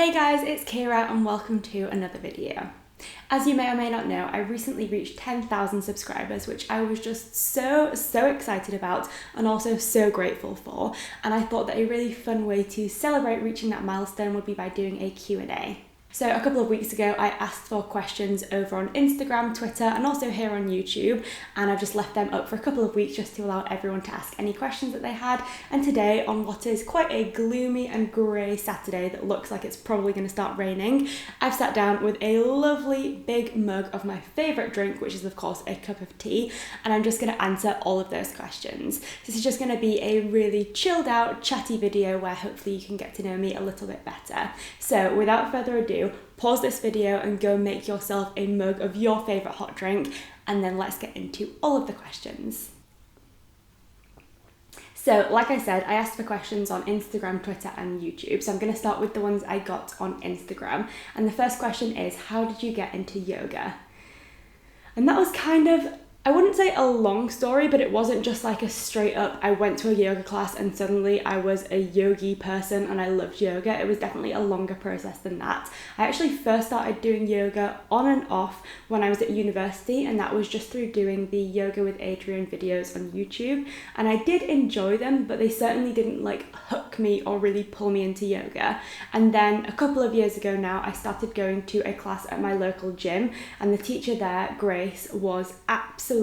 Hey guys, it's Kira and welcome to another video. As you may or may not know, I recently reached 10,000 subscribers, which I was just so excited about and also so grateful for. And I thought that a really fun way to celebrate reaching that milestone would be by doing a Q&A. So a couple of weeks ago, I asked for questions over on Instagram, Twitter, and also here on YouTube, and I've just left them up for a couple of weeks just to allow everyone to ask any questions that they had. And today, on what is quite a gloomy and grey Saturday that looks like it's probably going to start raining, I've sat down with a lovely big mug of my favourite drink, which is of course a cup of tea, and I'm just going to answer all of those questions. This is just going to be a really chilled out, chatty video where hopefully you can get to know me a little bit better. So without further ado, pause this video and go make yourself a mug of your favourite hot drink, and then let's get into all of the questions. So, like I said, I asked for questions on Instagram, Twitter, and YouTube. So I'm going to start with the ones I got on Instagram. And the first question is, how did you get into yoga? And that was kind of, I wouldn't say a long story, but it wasn't just like a straight up, I went to a yoga class and suddenly I was a yogi person and I loved yoga. It was definitely a longer process than that. I actually first started doing yoga on and off when I was at university, and that was just through doing the Yoga with Adriene videos on YouTube. And I did enjoy them, but they certainly didn't like hook me or really pull me into yoga. And then a couple of years ago now, I started going to a class at my local gym, and the teacher there, Grace, was absolutely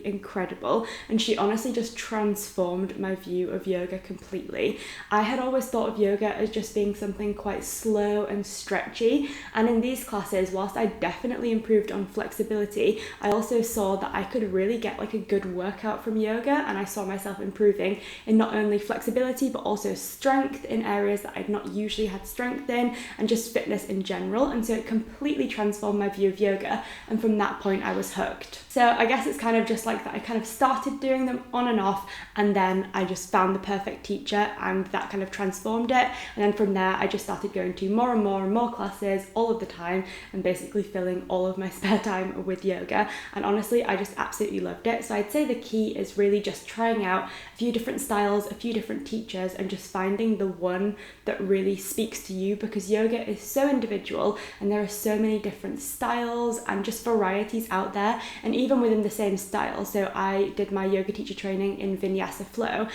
incredible, and she honestly just transformed my view of yoga completely. I had always thought of yoga as just being something quite slow and stretchy, and in these classes, whilst I definitely improved on flexibility, I also saw that I could really get like a good workout from yoga, and I saw myself improving in not only flexibility but also strength in areas that I'd not usually had strength in, and just fitness in general. And so it completely transformed my view of yoga, and from that point I was hooked. So I guess it's kind of just like that. I kind of started doing them on and off, and then I just found the perfect teacher, and that kind of transformed it. And then from there, I just started going to more and more classes all of the time, and basically filling all of my spare time with yoga. And honestly, I just absolutely loved it. So I'd say the key is really just trying out a few different styles, a few different teachers, and just finding the one that really speaks to you, because yoga is so individual and there are so many different styles and just varieties out there. And even within the same style, so I did my yoga teacher training in Vinyasa Flow.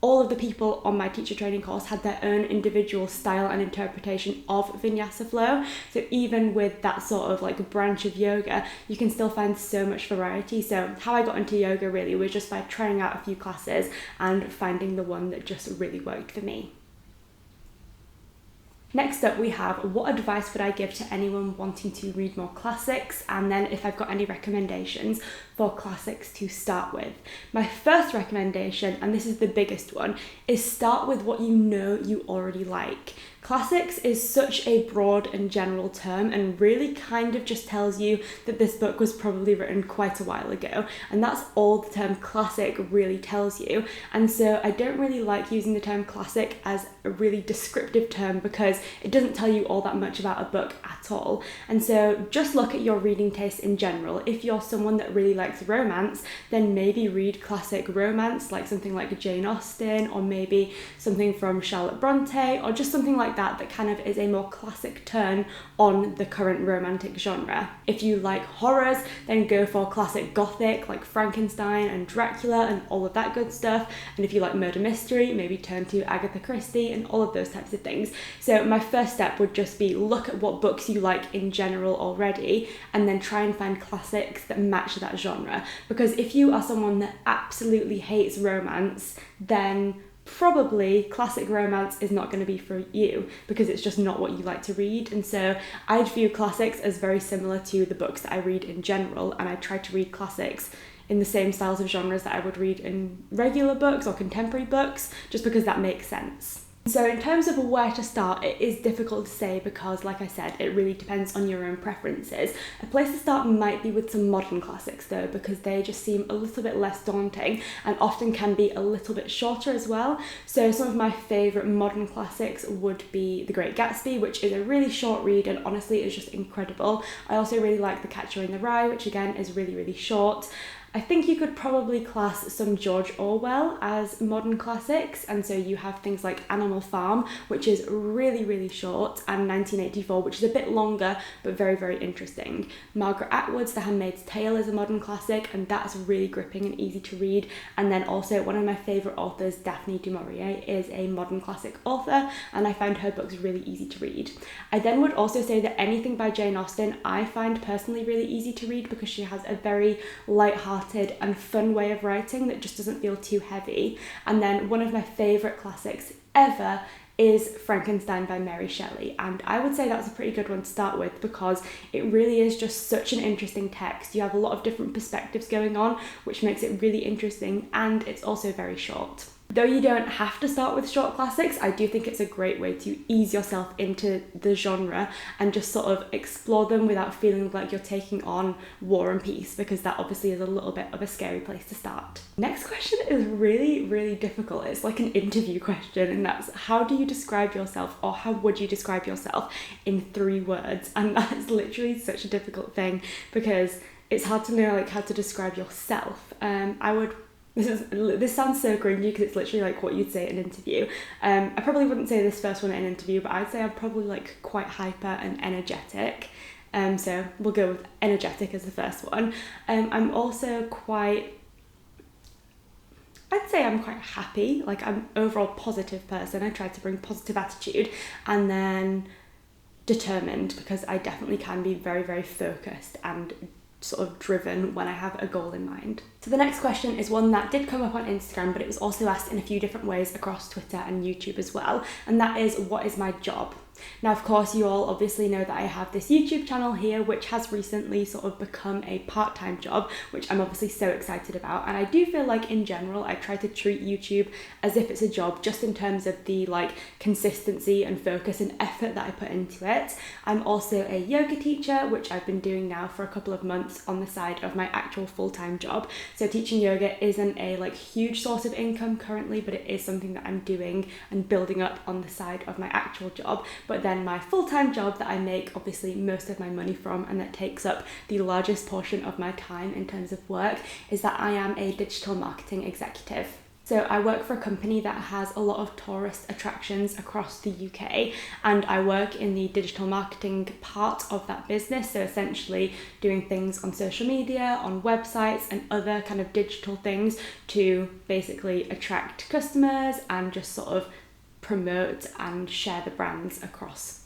All of the people on my teacher training course had their own individual style and interpretation of Vinyasa Flow. So even with that sort of like branch of yoga, you can still find so much variety. So how I got into yoga really was just by trying out a few classes and finding the one that just really worked for me. Next up we have, what advice would I give to anyone wanting to read more classics, and then if I've got any recommendations for classics to start with. My first recommendation, and this is the biggest one, is start with what you know you already like. Classics is such a broad and general term, and really kind of just tells you that this book was probably written quite a while ago, and that's all the term classic really tells you. And so I don't really like using the term classic as a really descriptive term, because it doesn't tell you all that much about a book at all. And so just look at your reading taste in general. If you're someone that really likes romance, then maybe read classic romance, like something like Jane Austen, or maybe something from Charlotte Bronte, or just something like that kind of is a more classic turn on the current romantic genre. If you like horrors, then go for classic gothic like Frankenstein and Dracula and all of that good stuff. And if you like murder mystery, maybe turn to Agatha Christie and all of those types of things. So my first step would just be look at what books you like in general already, and then try and find classics that match that genre. Because if you are someone that absolutely hates romance, then probably classic romance is not going to be for you, because it's just not what you like to read. And so I'd view classics as very similar to the books that I read in general, and I try to read classics in the same styles of genres that I would read in regular books or contemporary books, just because that makes sense. So in terms of where to start, it is difficult to say because, like I said, it really depends on your own preferences. A place to start might be with some modern classics though, because they just seem a little bit less daunting and often can be a little bit shorter as well. So some of my favourite modern classics would be The Great Gatsby, which is a really short read and honestly is just incredible. I also really like The Catcher in the Rye, which again is really, really short. I think you could probably class some George Orwell as modern classics, and so you have things like Animal Farm, which is really, really short, and 1984, which is a bit longer but very, very interesting. Margaret Atwood's The Handmaid's Tale is a modern classic, and that's really gripping and easy to read. And then also one of my favourite authors, Daphne du Maurier, is a modern classic author, and I find her books really easy to read. I then would also say that anything by Jane Austen I find personally really easy to read because she has a very light-hearted and fun way of writing that just doesn't feel too heavy. And then one of my favourite classics ever is Frankenstein by Mary Shelley, and I would say that's a pretty good one to start with because it really is just such an interesting text. You have a lot of different perspectives going on, which makes it really interesting, and it's also very short. Though you don't have to start with short classics, I do think it's a great way to ease yourself into the genre and just sort of explore them without feeling like you're taking on War and Peace, because that obviously is a little bit of a scary place to start. Next question is really, really difficult. It's like an interview question, and that's how do you describe yourself, or how would you describe yourself in 3 words? And that's literally such a difficult thing because it's hard to know like how to describe yourself. This sounds so cringy because it's literally like what you'd say in an interview. I probably wouldn't say this first one in an interview, but I'd say I'm probably like quite hyper and energetic. So we'll go with energetic as the first one. I'm also I'd say I'm quite happy. Like I'm an overall positive person. I try to bring positive attitude, and then determined because I definitely can be very, very focused and sort of driven when I have a goal in mind. So the next question is one that did come up on Instagram, but it was also asked in a few different ways across Twitter and YouTube as well, and that is, what is my job? Now, of course, you all obviously know that I have this YouTube channel here, which has recently sort of become a part-time job, which I'm obviously so excited about. And I do feel like in general, I try to treat YouTube as if it's a job, just in terms of the like consistency and focus and effort that I put into it. I'm also a yoga teacher, which I've been doing now for a couple of months on the side of my actual full-time job. So teaching yoga isn't a like huge source of income currently, but it is something that I'm doing and building up on the side of my actual job. But then my full-time job that I make obviously most of my money from, and that takes up the largest portion of my time in terms of work, is that I am a digital marketing executive. So I work for a company that has a lot of tourist attractions across the UK, and I work in the digital marketing part of that business. So essentially doing things on social media, on websites and other kind of digital things to basically attract customers and just sort of promote and share the brands across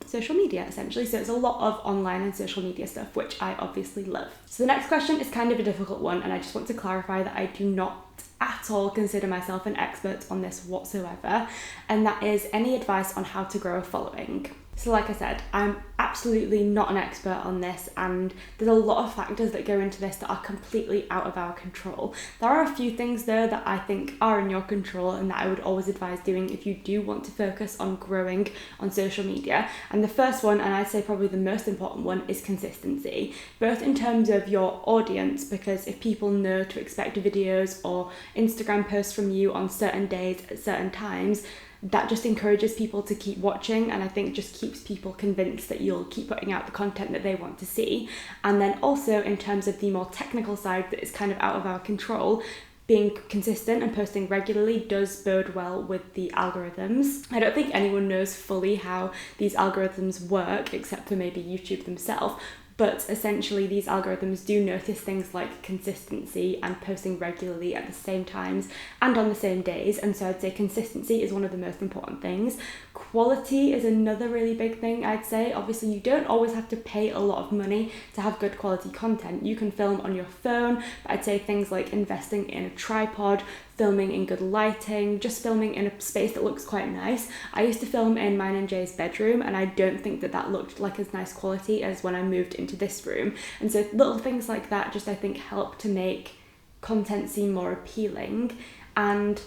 social media essentially. So it's a lot of online and social media stuff, which I obviously love. So the next question is kind of a difficult one, and I just want to clarify that I do not at all consider myself an expert on this whatsoever, and that is any advice on how to grow a following. So like I said, I'm absolutely not an expert on this, and there's a lot of factors that go into this that are completely out of our control. There are a few things though that I think are in your control and that I would always advise doing if you do want to focus on growing on social media. And the first one, and I'd say probably the most important one, is consistency, both in terms of your audience, because if people know to expect videos or Instagram posts from you on certain days at certain times, that just encourages people to keep watching, and I think just keeps people convinced that you'll keep putting out the content that they want to see. And then also in terms of the more technical side that is kind of out of our control, being consistent and posting regularly does bode well with the algorithms. I don't think anyone knows fully how these algorithms work except for maybe YouTube themselves, but essentially these algorithms do notice things like consistency and posting regularly at the same times and on the same days, and so I'd say consistency is one of the most important things. Quality is another really big thing, I'd say. Obviously you don't always have to pay a lot of money to have good quality content. You can film on your phone, but I'd say things like investing in a tripod, filming in good lighting, just filming in a space that looks quite nice. I used to film in mine and Jay's bedroom, and I don't think that that looked like as nice quality as when I moved into this room. And so little things like that just I think help to make content seem more appealing, and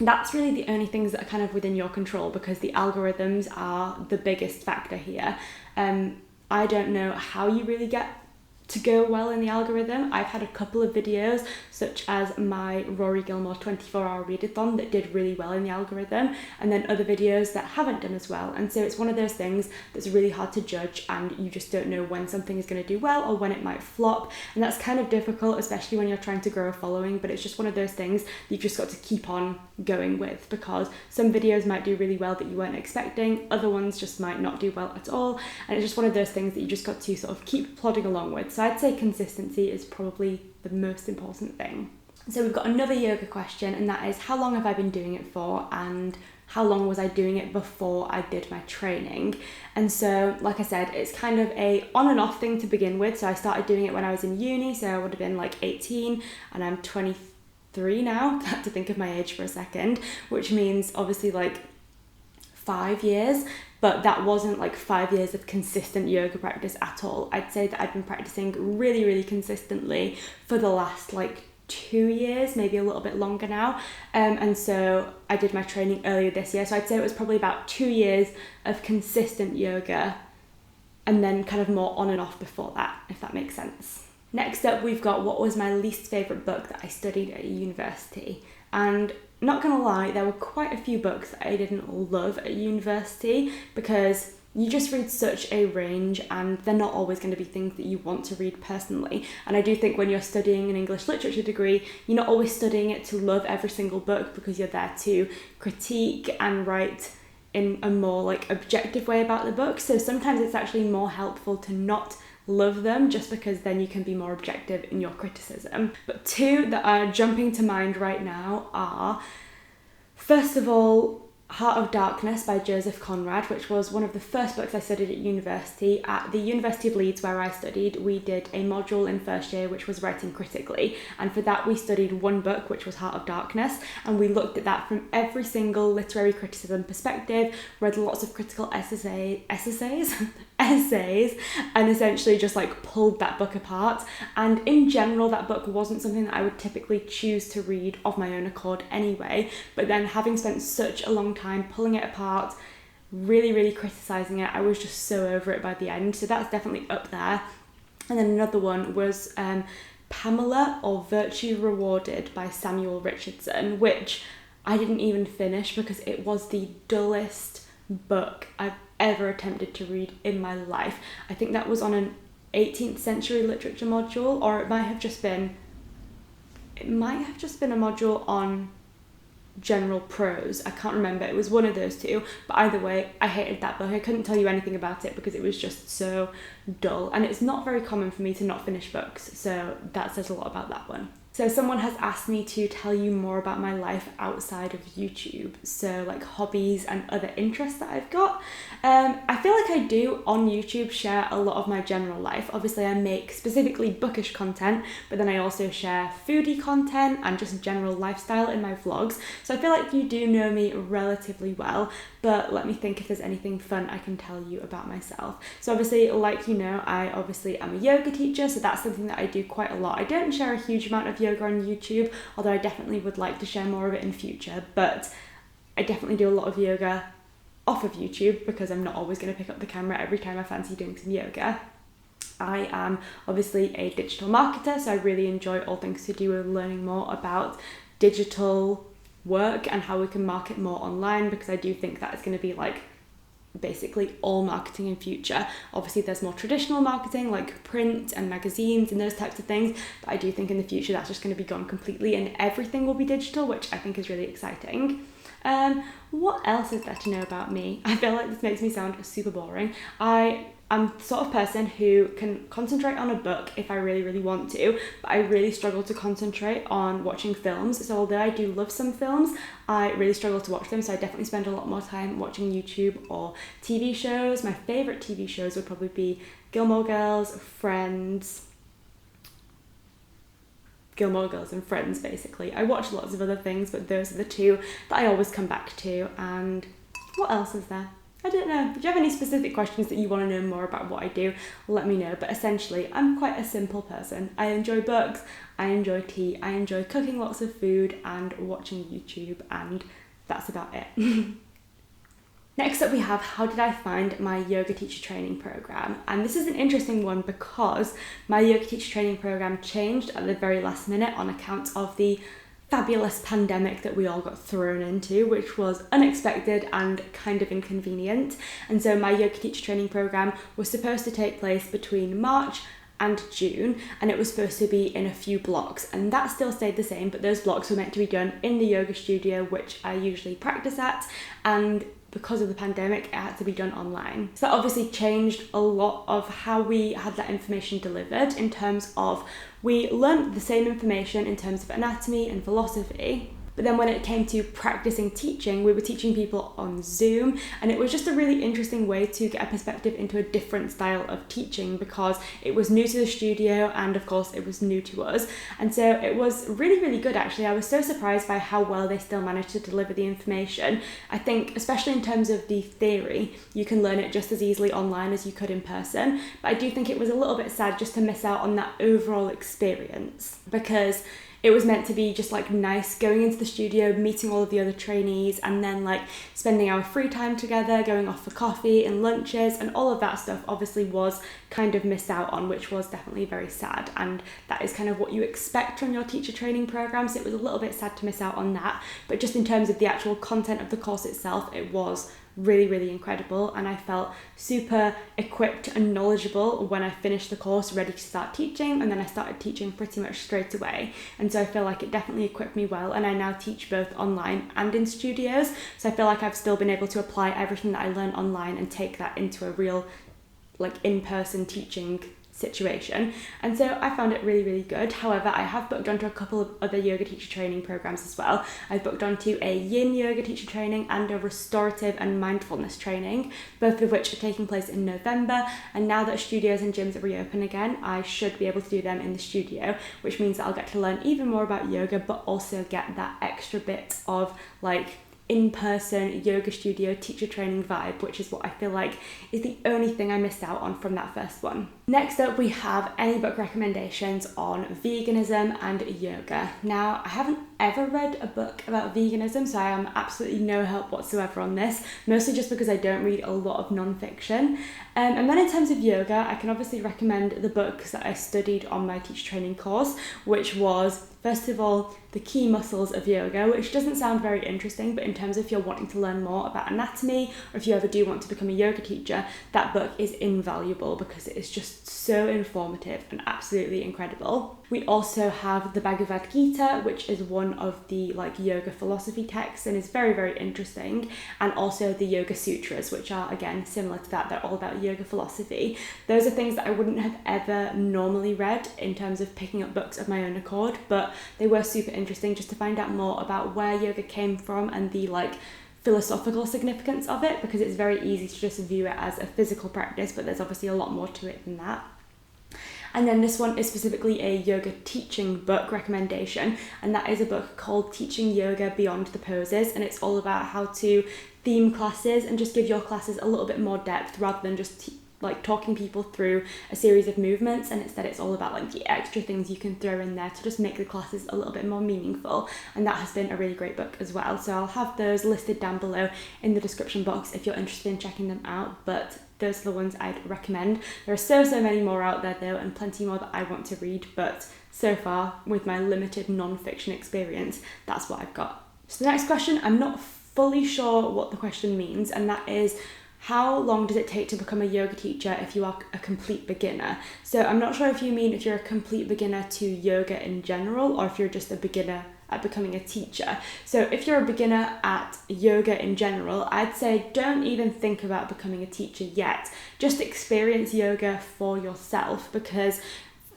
that's really the only things that are kind of within your control, because the algorithms are the biggest factor here. I don't know how you really get to go well in the algorithm. I've had a couple of videos, such as my Rory Gilmore 24-hour readathon, that did really well in the algorithm, and then other videos that haven't done as well. And so it's one of those things that's really hard to judge, and you just don't know when something is going to do well or when it might flop. And that's kind of difficult, especially when you're trying to grow a following, but it's just one of those things that you've just got to keep on going with, because some videos might do really well that you weren't expecting, other ones just might not do well at all, and it's just one of those things that you just got to sort of keep plodding along with. So I'd say consistency is probably the most important thing. So we've got another yoga question, and that is, how long have I been doing it for, and how long was I doing it before I did my training? And so, like I said, it's kind of a on and off thing to begin with. So I started doing it when I was in uni, so I would have been like 18, and I'm 23 now. I had to think of my age for a second, which means obviously like 5 years, but that wasn't like 5 years of consistent yoga practice at all. I'd say that I've been practicing really, really consistently for the last like 2 years, maybe a little bit longer now. And so I did my training earlier this year. So I'd say it was probably about 2 years of consistent yoga, and then kind of more on and off before that, if that makes sense. Next up, we've got what was my least favourite book that I studied at university. And not gonna lie, there were quite a few books that I didn't love at university, because you just read such a range, and they're not always going to be things that you want to read personally. And I do think when you're studying an English literature degree, you're not always studying it to love every single book, because you're there to critique and write in a more like objective way about the book. So sometimes it's actually more helpful to not love them, just because then you can be more objective in your criticism. But two that are jumping to mind right now are, first of all, Heart of Darkness by Joseph Conrad, which was one of the first books I studied at university. At the University of Leeds, where I studied, we did a module in first year which was writing critically, and for that we studied one book, which was Heart of Darkness, and we looked at that from every single literary criticism perspective, read lots of critical essays, and essentially just like pulled that book apart. And in general, that book wasn't something that I would typically choose to read of my own accord anyway, but then having spent such a long time pulling it apart, really, really criticising it, I was just so over it by the end. So that's definitely up there. And then another one was Pamela, or Virtue Rewarded by Samuel Richardson, which I didn't even finish because it was the dullest book I've ever attempted to read in my life. I think that was on an 18th century literature module, or it might have just been a module on general prose. I can't remember. It was one of those two, but either way, I hated that book. I couldn't tell you anything about it because it was just so dull, and it's not very common for me to not finish books, so that says a lot about that one. So someone has asked me to tell you more about my life outside of YouTube, so like hobbies and other interests that I've got. I feel like I do on YouTube share a lot of my general life. Obviously I make specifically bookish content, but then I also share foodie content and just general lifestyle in my vlogs. So I feel like you do know me relatively well, but let me think if there's anything fun I can tell you about myself. So obviously, like you know, I obviously am a yoga teacher, so that's something that I do quite a lot. I don't share a huge amount of yoga on YouTube, although I definitely would like to share more of it in future, but I definitely do a lot of yoga off of YouTube because I'm not always going to pick up the camera every time I fancy doing some yoga. I am obviously a digital marketer, so I really enjoy all things to do with learning more about digital work and how we can market more online, because I do think that is going to be like basically all marketing in future. Obviously there's more traditional marketing like print and magazines and those types of things, but I do think in the future that's just going to be gone completely and everything will be digital, which I think is really exciting. What else is there to know about me? I feel like this makes me sound super boring. I'm the sort of person who can concentrate on a book if I really, really want to, but I really struggle to concentrate on watching films. So although I do love some films, I really struggle to watch them. So I definitely spend a lot more time watching YouTube or TV shows. My favourite TV shows would probably be Gilmore Girls and Friends, basically. I watch lots of other things, but those are the two that I always come back to. And what else is there? I don't know. If you have any specific questions that you want to know more about what I do, let me know. But essentially, I'm quite a simple person. I enjoy books, I enjoy tea, I enjoy cooking lots of food and watching YouTube, and that's about it. Next up we have, how did I find my yoga teacher training program? And this is an interesting one because my yoga teacher training program changed at the very last minute on account of the fabulous pandemic that we all got thrown into, which was unexpected and kind of inconvenient. And so my yoga teacher training program was supposed to take place between March and June, and it was supposed to be in a few blocks, and that still stayed the same, but those blocks were meant to be done in the yoga studio which I usually practice at, and because of the pandemic it had to be done online. So that obviously changed a lot of how we had that information delivered, in terms of we learned the same information in terms of anatomy and philosophy, but then when it came to practicing teaching, we were teaching people on Zoom, and it was just a really interesting way to get a perspective into a different style of teaching, because it was new to the studio and of course it was new to us. And so it was really, really good actually. I was so surprised by how well they still managed to deliver the information. I think especially in terms of the theory, you can learn it just as easily online as you could in person, but I do think it was a little bit sad just to miss out on that overall experience, because it was meant to be just like nice going into the studio, meeting all of the other trainees, and then like spending our free time together, going off for coffee and lunches, and all of that stuff obviously was kind of missed out on, which was definitely very sad. And that is kind of what you expect from your teacher training programs. So it was a little bit sad to miss out on that, but just in terms of the actual content of the course itself, it was really, really incredible, and I felt super equipped and knowledgeable when I finished the course, ready to start teaching, and then I started teaching pretty much straight away. And so I feel like it definitely equipped me well, and I now teach both online and in studios, so I feel like I've still been able to apply everything that I learned online and take that into a real like in-person teaching situation. And so I found it really, really good. However, I have booked onto a couple of other yoga teacher training programs as well. I've booked onto a yin yoga teacher training and a restorative and mindfulness training, both of which are taking place in November. And now that studios and gyms are reopen again, I should be able to do them in the studio, which means that I'll get to learn even more about yoga, but also get that extra bit of like in-person yoga studio teacher training vibe, which is what I feel like is the only thing I missed out on from that first one. Next up, we have any book recommendations on veganism and yoga. Now, I haven't ever read a book about veganism, so I am absolutely no help whatsoever on this, mostly just because I don't read a lot of non-fiction. And then in terms of yoga, I can obviously recommend the books that I studied on my teacher training course, which was, first of all, The Key Muscles of Yoga, which doesn't sound very interesting, but in terms of if you're wanting to learn more about anatomy, or if you ever do want to become a yoga teacher, that book is invaluable because it is just so informative and absolutely incredible. We also have the Bhagavad Gita, which is one of the like yoga philosophy texts and is very, very interesting. And also the Yoga Sutras, which are again similar to that. They're all about yoga philosophy. Those are things that I wouldn't have ever normally read in terms of picking up books of my own accord, but they were super interesting just to find out more about where yoga came from and the like philosophical significance of it, because it's very easy to just view it as a physical practice, but there's obviously a lot more to it than that. And then this one is specifically a yoga teaching book recommendation, and that is a book called Teaching Yoga Beyond the Poses, and it's all about how to theme classes and just give your classes a little bit more depth rather than just like talking people through a series of movements, and instead it's all about like the extra things you can throw in there to just make the classes a little bit more meaningful. And that has been a really great book as well, so I'll have those listed down below in the description box if you're interested in checking them out. But those are the ones I'd recommend. There are so many more out there though, and plenty more that I want to read, but so far with my limited non-fiction experience, that's what I've got. So the next question, I'm not fully sure what the question means, and that is, how long does it take to become a yoga teacher if you are a complete beginner? So I'm not sure if you mean if you're a complete beginner to yoga in general, or if you're just a beginner at becoming a teacher. So if you're a beginner at yoga in general, I'd say don't even think about becoming a teacher yet. Just experience yoga for yourself, because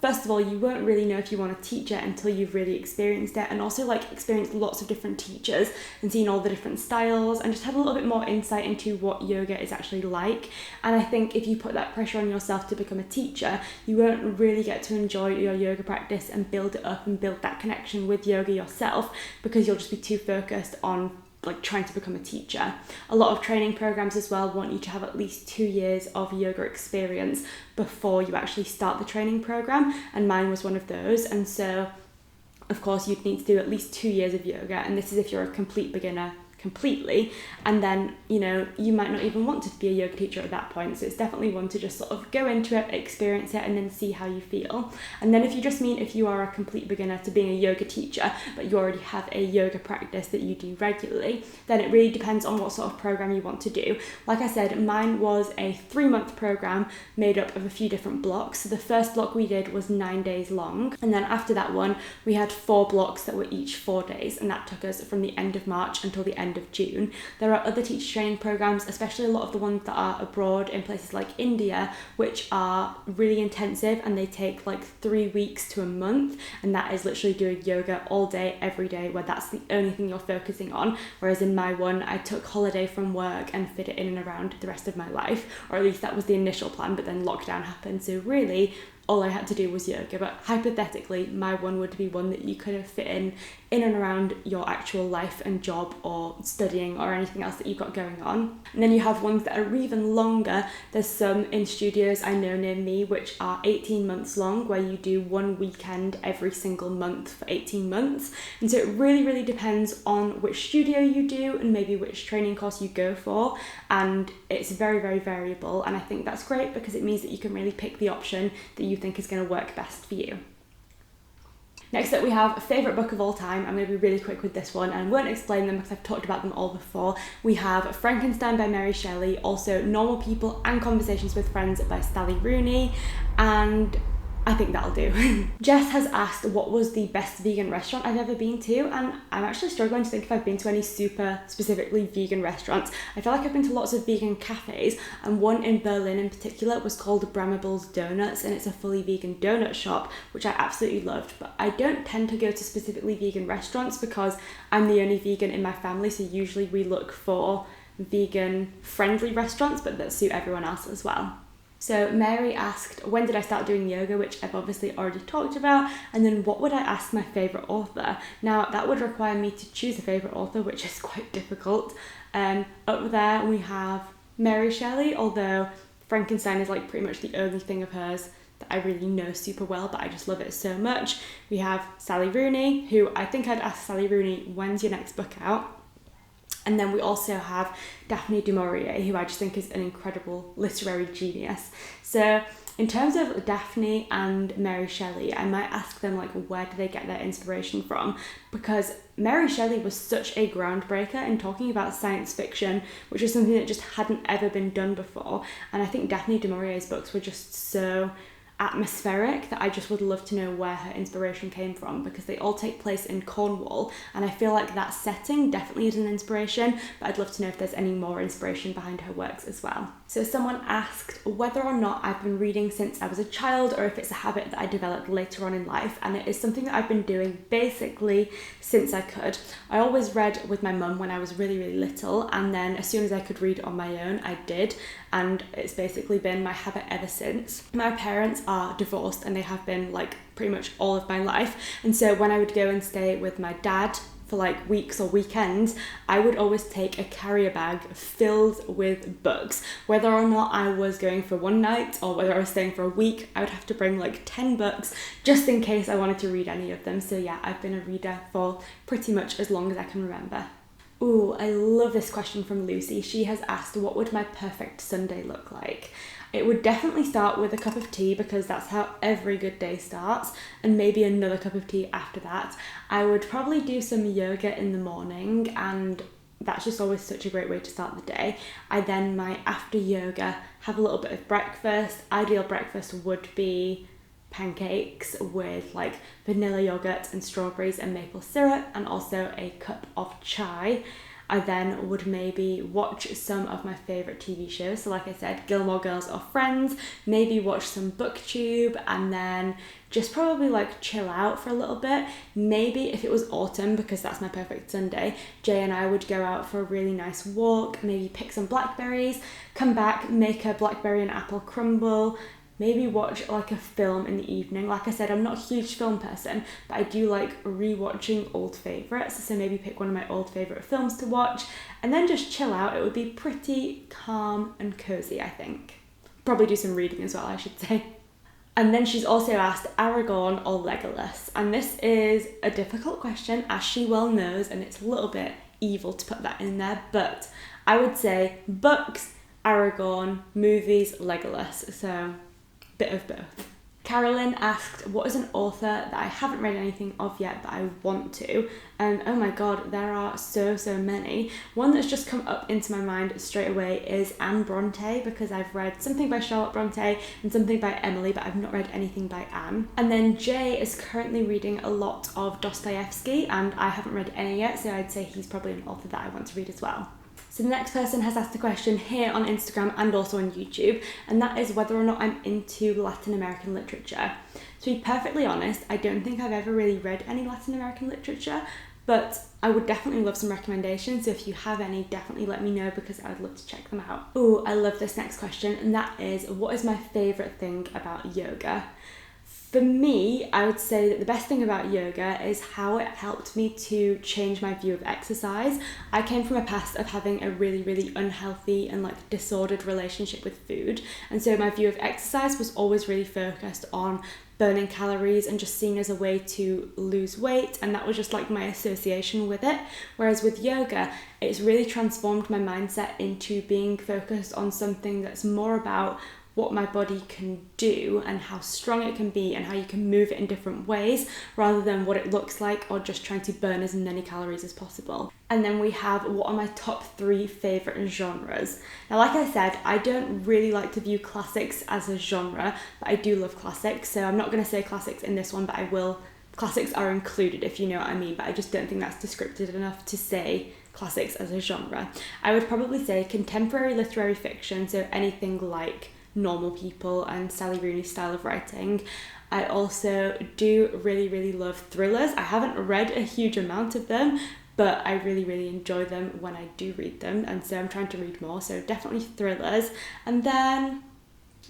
first of all, you won't really know if you want to teach it until you've really experienced it, and also like experienced lots of different teachers and seen all the different styles and just have a little bit more insight into what yoga is actually like. And I think if you put that pressure on yourself to become a teacher, you won't really get to enjoy your yoga practice and build it up and build that connection with yoga yourself, because you'll just be too focused on like trying to become a teacher. A lot of training programs as well want you to have at least 2 years of yoga experience before you actually start the training program, and mine was one of those. And so of course you'd need to do at least 2 years of yoga, and this is if you're a complete beginner completely, and then you might not even want to be a yoga teacher at that point. So it's definitely one to just sort of go into it, experience it, and then see how you feel. And then if you just mean if you are a complete beginner to being a yoga teacher but you already have a yoga practice that you do regularly, then it really depends on what sort of program you want to do. Like I said, mine was a 3-month program made up of a few different blocks. So the first block we did was 9 days long, and then after that one we had 4 blocks that were each 4 days, and that took us from the end of March until the end of June. There are other teacher training programs, especially a lot of the ones that are abroad in places like India, which are really intensive, and they take like 3 weeks to a month, and that is literally doing yoga all day every day, where that's the only thing you're focusing on. Whereas in my one, I took holiday from work and fit it in and around the rest of my life, or at least that was the initial plan, but then lockdown happened, so really all I had to do was yoga. But hypothetically, my one would be one that you could have fit in and around your actual life and job or studying or anything else that you've got going on. And then you have ones that are even longer. There's some in studios I know near me which are 18 months long, where you do 1 weekend every single month for 18 months. And so it really depends on which studio you do and maybe which training course you go for, and it's very variable. And I think that's great because it means that you can really pick the option that you think is going to work best for you. Next up we have a favourite book of all time. I'm going to be really quick with this one and I won't explain them because I've talked about them all before. We have Frankenstein by Mary Shelley, also Normal People and Conversations with Friends by Sally Rooney, and I think that'll do. Jess has asked what was the best vegan restaurant I've ever been to, and I'm actually struggling to think if I've been to any super specifically vegan restaurants. I feel like I've been to lots of vegan cafes, and one in Berlin in particular was called Bramable's Donuts, and it's a fully vegan donut shop, which I absolutely loved. But I don't tend to go to specifically vegan restaurants because I'm the only vegan in my family, so usually we look for vegan friendly restaurants but that suit everyone else as well. So Mary asked, when did I start doing yoga, which I've obviously already talked about, and then what would I ask my favourite author? Now that would require me to choose a favourite author, which is quite difficult. Up there we have Mary Shelley, although Frankenstein is like pretty much the only thing of hers that I really know super well, but I just love it so much. We have Sally Rooney, who I think I'd ask Sally Rooney, when's your next book out? And then we also have Daphne du Maurier, who I just think is an incredible literary genius. So in terms of Daphne and Mary Shelley, I might ask them like, where do they get their inspiration from? Because Mary Shelley was such a groundbreaker in talking about science fiction, which is something that just hadn't ever been done before. And I think Daphne du Maurier's books were just so atmospheric that I just would love to know where her inspiration came from, because they all take place in Cornwall, and I feel like that setting definitely is an inspiration, but I'd love to know if there's any more inspiration behind her works as well. So someone asked whether or not I've been reading since I was a child or if it's a habit that I developed later on in life, and it is something that I've been doing basically since I could. I always read with my mum when I was really little, and then as soon as I could read on my own I did, and it's basically been my habit ever since. My parents are divorced and they have been like pretty much all of my life, and so when I would go and stay with my dad for like weeks or weekends, I would always take a carrier bag filled with books. Whether or not I was going for one night or whether I was staying for a week, I would have to bring like 10 books just in case I wanted to read any of them. So yeah, I've been a reader for pretty much as long as I can remember. Ooh, I love this question from Lucy. She has asked, what would my perfect Sunday look like? It would definitely start with a cup of tea, because that's how every good day starts, and maybe another cup of tea after that. I would probably do some yoga in the morning, and that's just always such a great way to start the day. I then might, after yoga, have a little bit of breakfast. Ideal breakfast would be pancakes with like vanilla yogurt and strawberries and maple syrup, and also a cup of chai. I then would maybe watch some of my favourite TV shows, so like I said, Gilmore Girls or Friends, maybe watch some BookTube, and then just probably like chill out for a little bit. Maybe if it was autumn, because that's my perfect Sunday, Jay and I would go out for a really nice walk, maybe pick some blackberries, come back, make a blackberry and apple crumble, maybe watch like a film in the evening. Like I said, I'm not a huge film person, but I do like rewatching old favourites, so maybe pick one of my old favourite films to watch and then just chill out. It would be pretty calm and cosy, I think. Probably do some reading as well, I should say. And then she's also asked Aragorn or Legolas, and this is a difficult question, as she well knows, and it's a little bit evil to put that in there, but I would say books, Aragorn, movies, Legolas, so bit of both. Carolyn asked, what is an author that I haven't read anything of yet but I want to? And oh my god, there are so many. One that's just come up into my mind straight away is Anne Bronte, because I've read something by Charlotte Bronte and something by Emily, but I've not read anything by Anne. And then Jay is currently reading a lot of Dostoevsky, and I haven't read any yet, so I'd say he's probably an author that I want to read as well. So the next person has asked a question here on Instagram and also on YouTube, and that is whether or not I'm into Latin American literature. To be perfectly honest, I don't think I've ever really read any Latin American literature, but I would definitely love some recommendations, so if you have any, definitely let me know because I would love to check them out. Ooh, I love this next question, and that is, what is my favourite thing about yoga? For me, I would say that the best thing about yoga is how it helped me to change my view of exercise. I came from a past of having a really unhealthy and disordered relationship with food, and so my view of exercise was always really focused on burning calories and just seen as a way to lose weight, and that was just my association with it. Whereas with yoga, it's really transformed my mindset into being focused on something that's more about what my body can do and how strong it can be and how you can move it in different ways rather than what it looks like or just trying to burn as many calories as possible. And then we have what are my top 3 favourite genres. Now, like I said, I don't really like to view classics as a genre, but I do love classics, so I'm not going to say classics in this one, but I will. Classics are included, if you know what I mean, but I just don't think that's descriptive enough to say classics as a genre. I would probably say contemporary literary fiction, so anything like Normal People and Sally Rooney's style of writing. I also do really love thrillers. I haven't read a huge amount of them, but I really enjoy them when I do read them, and so I'm trying to read more, so definitely thrillers. And then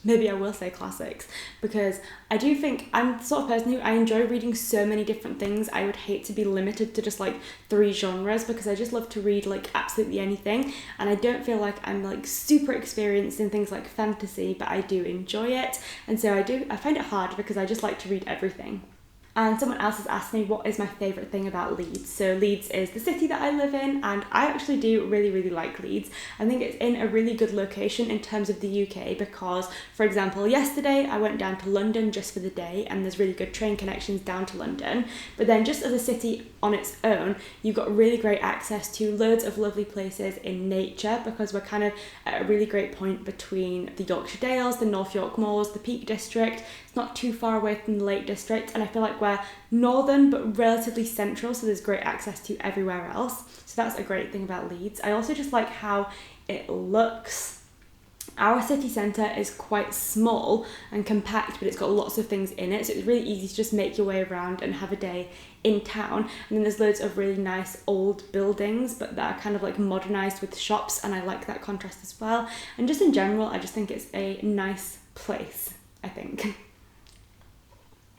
maybe I will say classics, because I do think I'm the sort of person who I enjoy reading so many different things. I would hate to be limited to just 3 genres, because I just love to read absolutely anything, and I don't feel like I'm super experienced in things like fantasy, but I do enjoy it, and so I find it hard because I just like to read everything. And someone else has asked me what is my favourite thing about Leeds. So Leeds is the city that I live in, and I actually do really like Leeds. I think it's in a really good location in terms of the UK because, for example, yesterday I went down to London just for the day, and there's really good train connections down to London. But then just as a city on its own, you've got really great access to loads of lovely places in nature, because we're kind of at a really great point between the Yorkshire Dales, the North York Moors, the Peak District. It's not too far away from the Lake District, and I feel like we're northern but relatively central, so there's great access to everywhere else. So that's a great thing about Leeds. I also just like how it looks. Our city centre is quite small and compact, but it's got lots of things in it, so it's really easy to just make your way around and have a day in town. And then there's loads of really nice old buildings, but that are kind of modernised with shops, and I like that contrast as well. And just in general, I just think it's a nice place, I think.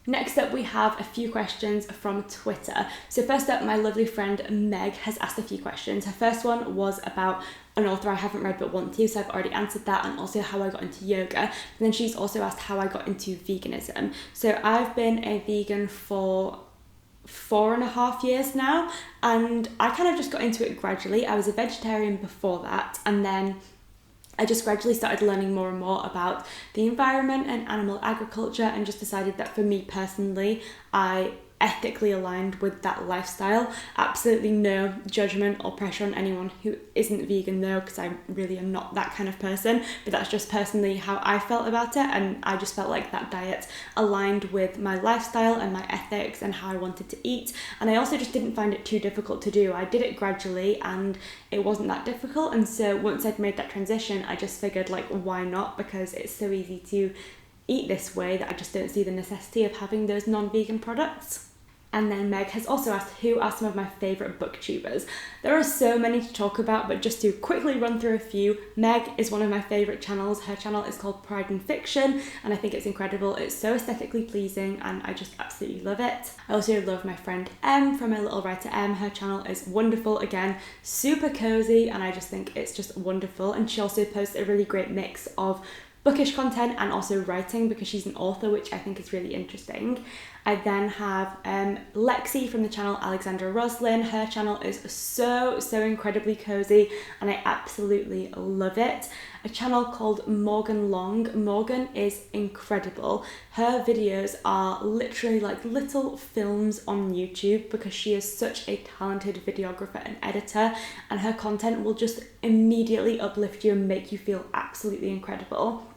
Next up, we have a few questions from Twitter. So first up, my lovely friend Meg has asked a few questions. Her first one was about an author I haven't read but want to, so I've already answered that, and also how I got into yoga. And then she's also asked how I got into veganism. So I've been a vegan for 4.5 years now, and I kind of just got into it gradually. I was a vegetarian before that, and then I just gradually started learning more and more about the environment and animal agriculture, and just decided that for me personally, I ethically aligned with that lifestyle. Absolutely no judgment or pressure on anyone who isn't vegan though, because I really am not that kind of person, but that's just personally how I felt about it, and I just felt like that diet aligned with my lifestyle and my ethics and how I wanted to eat. And I also just didn't find it too difficult to do. I did it gradually and it wasn't that difficult, and so once I'd made that transition, I just figured why not, because it's so easy to eat this way that I just don't see the necessity of having those non-vegan products. And then Meg has also asked who are some of my favourite booktubers. There are so many to talk about, but just to quickly run through a few, Meg is one of my favourite channels. Her channel is called Pride and Fiction, and I think it's incredible. It's so aesthetically pleasing and I just absolutely love it. I also love my friend Em from My Little Writer Em. Her channel is wonderful, again, super cosy, and I just think it's just wonderful. And she also posts a really great mix of bookish content and also writing, because she's an author, which I think is really interesting. I then have Lexi from the channel Alexandra Roslin. Her channel is so incredibly cozy and I absolutely love it. A channel called Morgan Long. Morgan is incredible. Her videos are literally like little films on YouTube because she is such a talented videographer and editor, and her content will just immediately uplift you and make you feel absolutely incredible.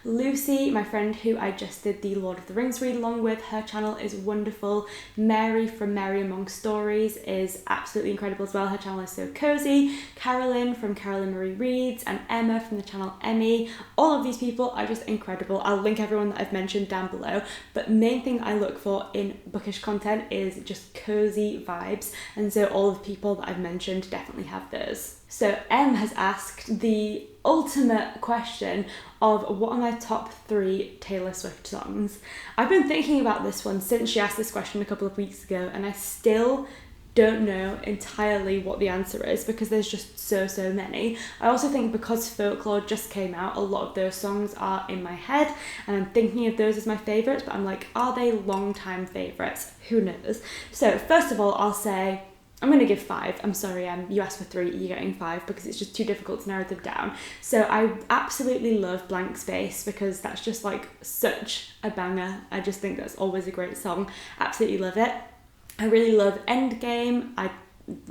Lucy, my friend who I just did the Lord of the Rings read along with, her channel is wonderful. Mary from Mary Among Stories is absolutely incredible as well. Her channel is so cozy. Carolyn from Carolyn Marie Reads, and Emma from the channel Emmy. All of these people are just incredible. I'll link everyone that I've mentioned down below, but main thing I look for in bookish content is just cozy vibes, and so all of the people that I've mentioned definitely have those. So Em has asked the ultimate question of what are my top 3 Taylor Swift songs. I've been thinking about this one since she asked this question a couple of weeks ago, and I still don't know entirely what the answer is because there's just so many. I also think because Folklore just came out, a lot of those songs are in my head and I'm thinking of those as my favourites, but I'm like, are they long-time favourites? Who knows? So first of all, I'll say I'm going to give 5. I'm sorry, you asked for 3, you're getting 5 because it's just too difficult to narrow them down. So I absolutely love Blank Space because that's just like such a banger. I just think that's always a great song. Absolutely love it. I really love Endgame. I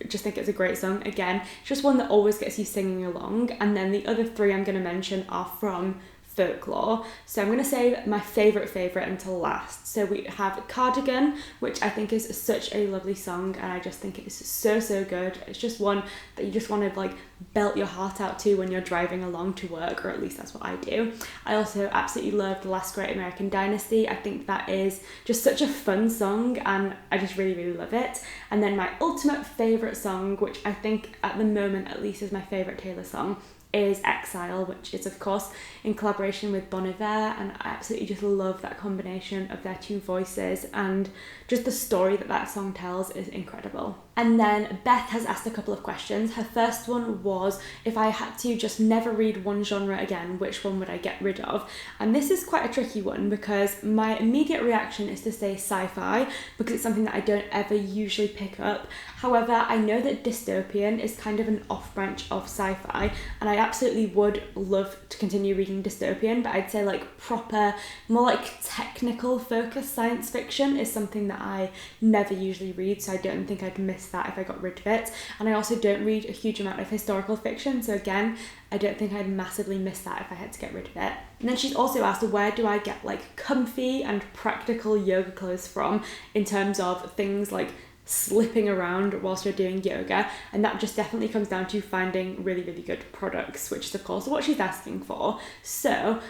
just think it's a great song. Again, it's just one that always gets you singing along. And then the other 3 I'm going to mention are from Folklore. So I'm going to save my favourite until last. So we have Cardigan, which I think is such a lovely song and I just think it is so good. It's just one that you just want to like belt your heart out to when you're driving along to work, or at least that's what I do. I also absolutely love The Last Great American Dynasty. I think that is just such a fun song and I just really love it. And then my ultimate favourite song, which I think at the moment at least is my favourite Taylor song, is Exile, which is of course in collaboration with Bon Iver, and I absolutely just love that combination of their 2 voices, and just the story that that song tells is incredible. And then Beth has asked a couple of questions. Her first one was, if I had to just never read one genre again, which one would I get rid of? And this is quite a tricky one because my immediate reaction is to say sci-fi because it's something that I don't ever usually pick up. However, I know that dystopian is kind of an off-branch of sci-fi, and I absolutely would love to continue reading dystopian, but I'd say like proper, more like technical focused science fiction is something that I never usually read, so I don't think I'd miss that if I got rid of it. And I also don't read a huge amount of historical fiction, so again, I don't think I'd massively miss that if I had to get rid of it. And then she's also asked, where do I get like comfy and practical yoga clothes from in terms of things like slipping around whilst you're doing yoga, and that just definitely comes down to finding really good products, which is of course what she's asking for. So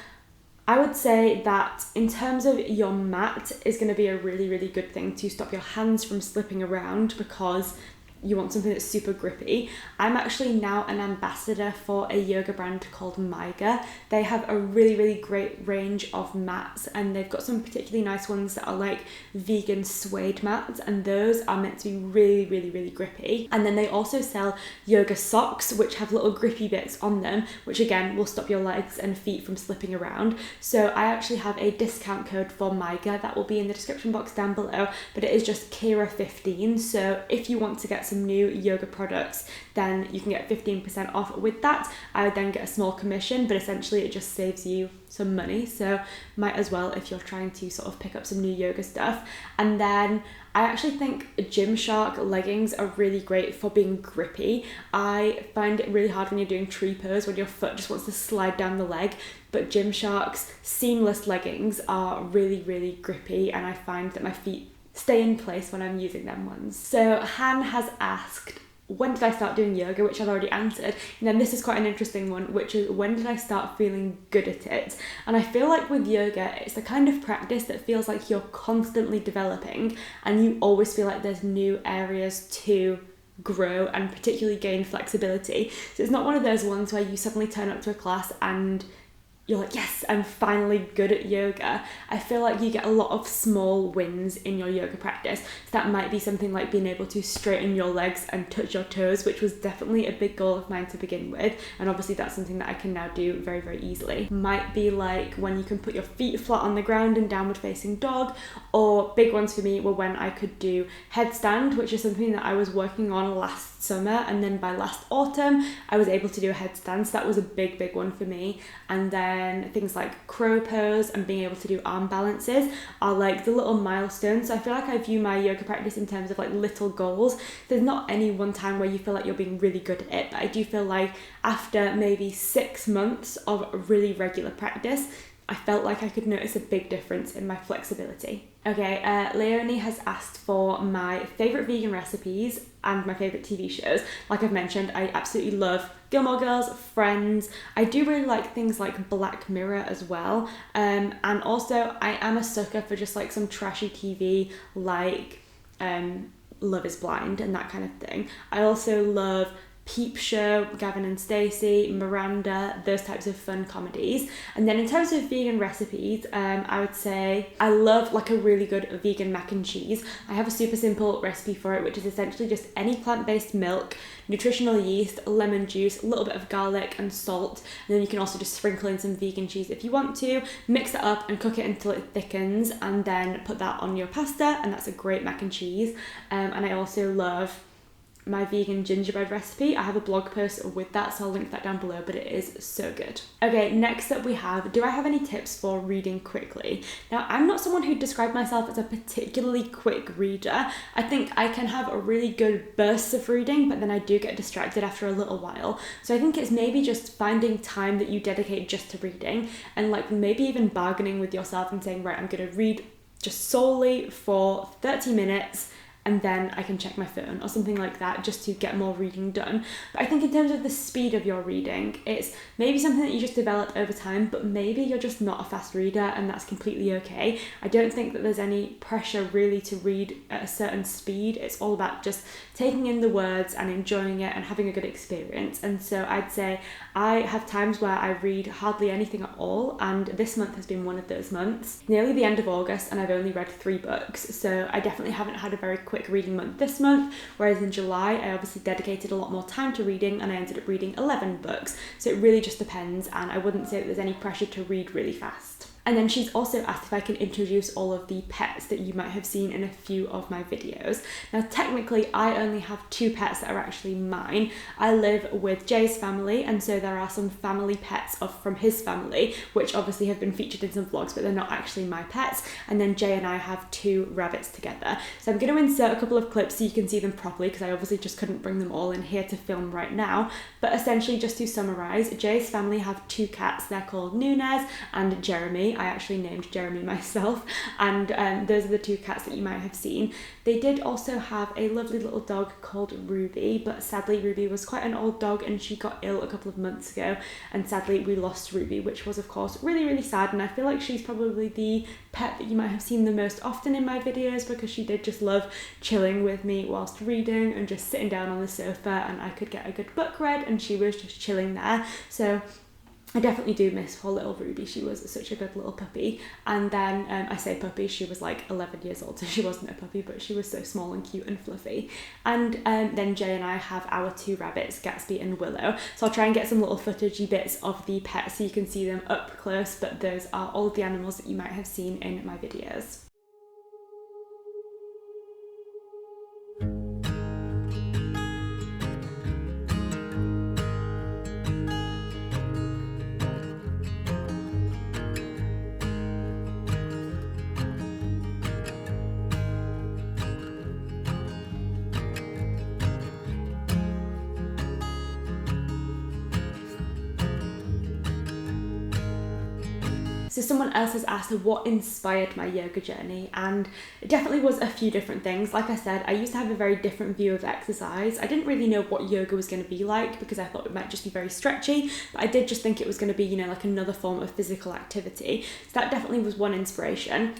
I would say that in terms of your mat is going to be a really good thing to stop your hands from slipping around because you want something that's super grippy. I'm actually now an ambassador for a yoga brand called Myga. They have a really great range of mats, and they've got some particularly nice ones that are like vegan suede mats, and those are meant to be really grippy. And then they also sell yoga socks which have little grippy bits on them, which again will stop your legs and feet from slipping around. So I actually have a discount code for Myga that will be in the description box down below, but it is just Kira15. So if you want to get some new yoga products, then you can get 15% off with that. I would then get a small commission, but essentially it just saves you some money, so might as well if you're trying to sort of pick up some new yoga stuff. And then I actually think Gymshark leggings are really great for being grippy. I find it really hard when you're doing tree pose when your foot just wants to slide down the leg, but Gymshark's seamless leggings are really grippy, and I find that my feet stay in place when I'm using them ones. So Han has asked, when did I start doing yoga, which I've already answered. And then this is quite an interesting one, which is when did I start feeling good at it? And I feel like with yoga, it's the kind of practice that feels like you're constantly developing and you always feel like there's new areas to grow and particularly gain flexibility. So it's not one of those ones where you suddenly turn up to a class and you're like, yes, I'm finally good at yoga. I feel like you get a lot of small wins in your yoga practice. So that might be something like being able to straighten your legs and touch your toes, which was definitely a big goal of mine to begin with. And obviously that's something that I can now do very, very easily. Might be like when you can put your feet flat on the ground in downward facing dog, or big ones for me were when I could do headstand, which is something that I was working on last summer, and then by last autumn I was able to do a headstand, so that was a big one for me. And then things like crow pose and being able to do arm balances are like the little milestones. So I feel like I view my yoga practice in terms of like little goals. There's not any one time where you feel like you're being really good at it, but I do feel like after maybe 6 months of really regular practice, I felt like I could notice a big difference in my flexibility. Okay, Leonie has asked for my favourite vegan recipes and my favourite TV shows. Like I've mentioned, I absolutely love Gilmore Girls, Friends. I do really like things like Black Mirror as well. And also I am a sucker for just like some trashy TV like Love is Blind and that kind of thing. I also love Peep Show, Gavin and Stacey, Miranda, those types of fun comedies. And then in terms of vegan recipes, I would say I love like a really good vegan mac and cheese. I have a super simple recipe for it, which is essentially just any plant-based milk, nutritional yeast, lemon juice, a little bit of garlic and salt, and then you can also just sprinkle in some vegan cheese if you want to, mix it up and cook it until it thickens, and then put that on your pasta, and that's a great mac and cheese. And I also love my vegan gingerbread recipe. I have a blog post with that, so I'll link that down below, but it is so good. Okay, next up we have, do I have any tips for reading quickly? Now, I'm not someone who described myself as a particularly quick reader. I think I can have a really good bursts of reading, but then I do get distracted after a little while. So I think it's maybe just finding time that you dedicate just to reading, and like maybe even bargaining with yourself and saying, right, I'm gonna read just solely for 30 minutes and then I can check my phone or something like that, just to get more reading done. But I think in terms of the speed of your reading, it's maybe something that you just develop over time, but maybe you're just not a fast reader and that's completely okay. I don't think that there's any pressure really to read at a certain speed. It's all about just taking in the words and enjoying it and having a good experience. And so I'd say I have times where I read hardly anything at all, and this month has been one of those months. Nearly the end of August and I've only read 3 books, so I definitely haven't had a very quick reading month this month, whereas in July I obviously dedicated a lot more time to reading and I ended up reading 11 books. So it really just depends, and I wouldn't say that there's any pressure to read really fast. And then she's also asked if I can introduce all of the pets that you might have seen in a few of my videos. Now, technically, I only have 2 pets that are actually mine. I live with Jay's family, and so there are some family pets from his family, which obviously have been featured in some vlogs, but they're not actually my pets. And then Jay and I have 2 rabbits together. So I'm going to insert a couple of clips so you can see them properly, because I obviously just couldn't bring them all in here to film right now. But essentially, just to summarise, Jay's family have 2 cats. They're called Nunez and Jeremy. I actually named Jeremy myself, and those are the 2 cats that you might have seen. They did also have a lovely little dog called Ruby, but sadly Ruby was quite an old dog and she got ill a couple of months ago, and sadly we lost Ruby, which was of course really, really sad. And I feel like she's probably the pet that you might have seen the most often in my videos, because she did just love chilling with me whilst reading and just sitting down on the sofa, and I could get a good book read and she was just chilling there. So I definitely do miss poor little Ruby. She was such a good little puppy. And then, I say puppy, she was like 11 years old, so she wasn't a puppy, but she was so small and cute and fluffy. And then Jay and I have our 2 rabbits, Gatsby and Willow. So I'll try and get some little footagey bits of the pets so you can see them up close, but those are all of the animals that you might have seen in my videos. So someone else has asked what inspired my yoga journey, and it definitely was a few different things. Like I said, I used to have a very different view of exercise. I didn't really know what yoga was going to be like, because I thought it might just be very stretchy, but I did just think it was going to be, you know, like another form of physical activity. So that definitely was one inspiration.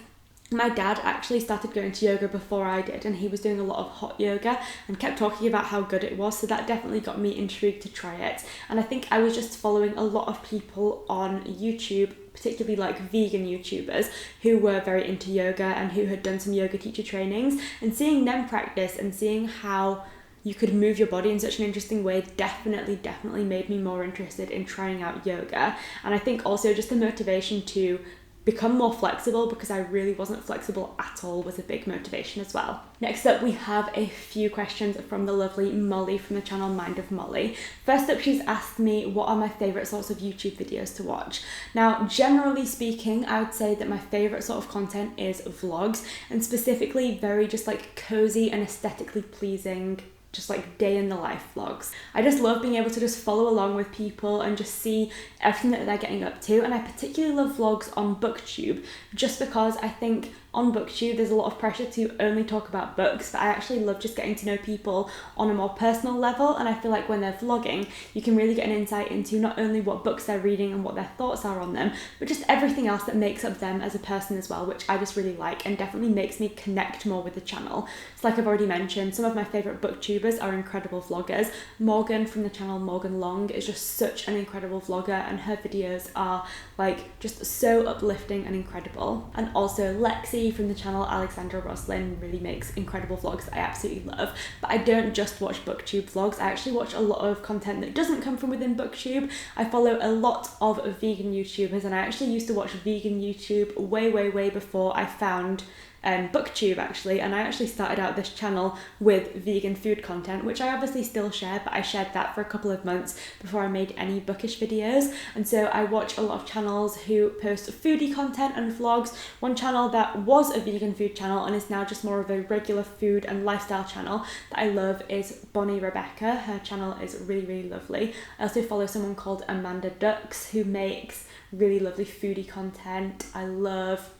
My dad actually started going to yoga before I did, and he was doing a lot of hot yoga and kept talking about how good it was, so that definitely got me intrigued to try it. And I think I was just following a lot of people on YouTube, particularly like vegan YouTubers, who were very into yoga and who had done some yoga teacher trainings, and seeing them practice and seeing how you could move your body in such an interesting way definitely made me more interested in trying out yoga. And I think also just the motivation to become more flexible, because I really wasn't flexible at all, was a big motivation as well. Next up, we have a few questions from the lovely Molly from the channel Mind of Molly. First up, she's asked me what are my favourite sorts of YouTube videos to watch. Now, generally speaking, I would say that my favourite sort of content is vlogs, and specifically very just like cozy and aesthetically pleasing, just like day in the life vlogs. I just love being able to just follow along with people and just see everything that they're getting up to. And I particularly love vlogs on BookTube, just because I think on BookTube there's a lot of pressure to only talk about books, but I actually love just getting to know people on a more personal level. And I feel like when they're vlogging, you can really get an insight into not only what books they're reading and what their thoughts are on them, but just everything else that makes up them as a person as well, which I just really like and definitely makes me connect more with the channel. So like I've already mentioned, some of my favourite booktubers are incredible vloggers. Morgan from the channel Morgan Long is just such an incredible vlogger, and her videos are like just so uplifting and incredible. And also Lexi from the channel Alexandra Roslin really makes incredible vlogs that I absolutely love. But I don't just watch BookTube vlogs, I actually watch a lot of content that doesn't come from within BookTube. I follow a lot of vegan YouTubers, and I actually used to watch vegan YouTube way before I found BookTube actually, and I actually started out this channel with vegan food content, which I obviously still share, but I shared that for a couple of months before I made any bookish videos. And so I watch a lot of channels who post foodie content and vlogs. One channel that was a vegan food channel and is now just more of a regular food and lifestyle channel that I love is Bonnie Rebecca. Her channel is really lovely. I also follow someone called Amanda Ducks who makes really lovely foodie content. I love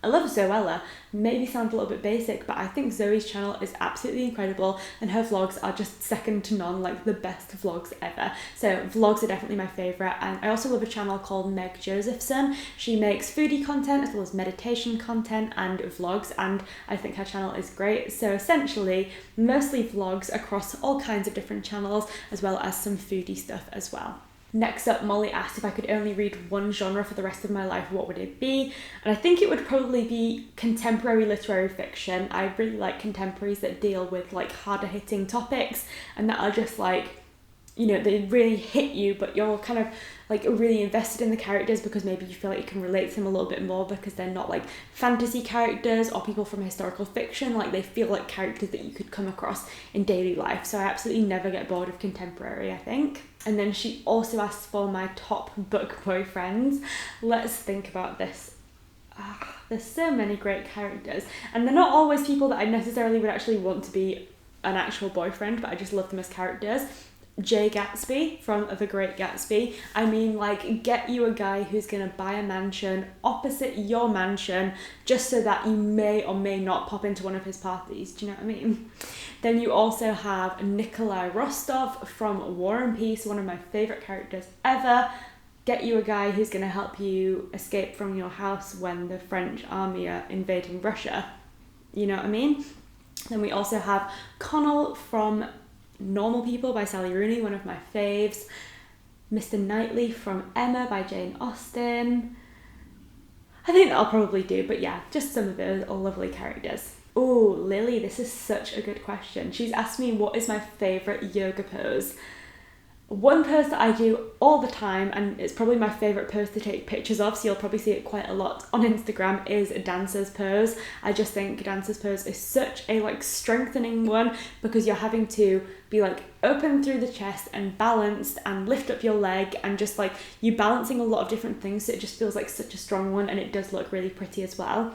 Zoella. Maybe sounds a little bit basic, but I think Zoe's channel is absolutely incredible, and her vlogs are just second to none, like the best vlogs ever. So vlogs are definitely my favourite. And I also love a channel called Meg Josephson. She makes foodie content as well as meditation content and vlogs, and I think her channel is great. So essentially mostly vlogs across all kinds of different channels, as well as some foodie stuff as well. Next up, Molly asked if I could only read one genre for the rest of my life, what would it be? And I think it would probably be contemporary literary fiction. I really like contemporaries that deal with like harder hitting topics and that are just like, you know, they really hit you, but you're kind of like really invested in the characters because maybe you feel like you can relate to them a little bit more because they're not like fantasy characters or people from historical fiction. Like they feel like characters that you could come across in daily life. So I absolutely never get bored of contemporary, I think. And then she also asked for my top book boyfriends. Let's think about this. There's so many great characters, and they're not always people that I necessarily would actually want to be an actual boyfriend, but I just love them as characters. Jay Gatsby from The Great Gatsby. I mean, like, get you a guy who's gonna buy a mansion opposite your mansion just so that you may or may not pop into one of his parties. Do you know what I mean? Then you also have Nikolai Rostov from War and Peace, one of my favourite characters ever. Get you a guy who's gonna help you escape from your house when the French army are invading Russia. You know what I mean? Then we also have Connell from Normal People by Sally Rooney, one of my faves. Mr. Knightley from Emma by Jane Austen. I think that'll probably do, but yeah, just some of those are lovely characters. Oh, Lily, this is such a good question. She's asked me what is my favourite yoga pose. One pose that I do all the time, and it's probably my favourite pose to take pictures of, so you'll probably see it quite a lot on Instagram, is dancer's pose. I just think dancer's pose is such a like strengthening one because you're having to be like open through the chest and balanced and lift up your leg and just like you balancing a lot of different things, so it just feels like such a strong one, and it does look really pretty as well.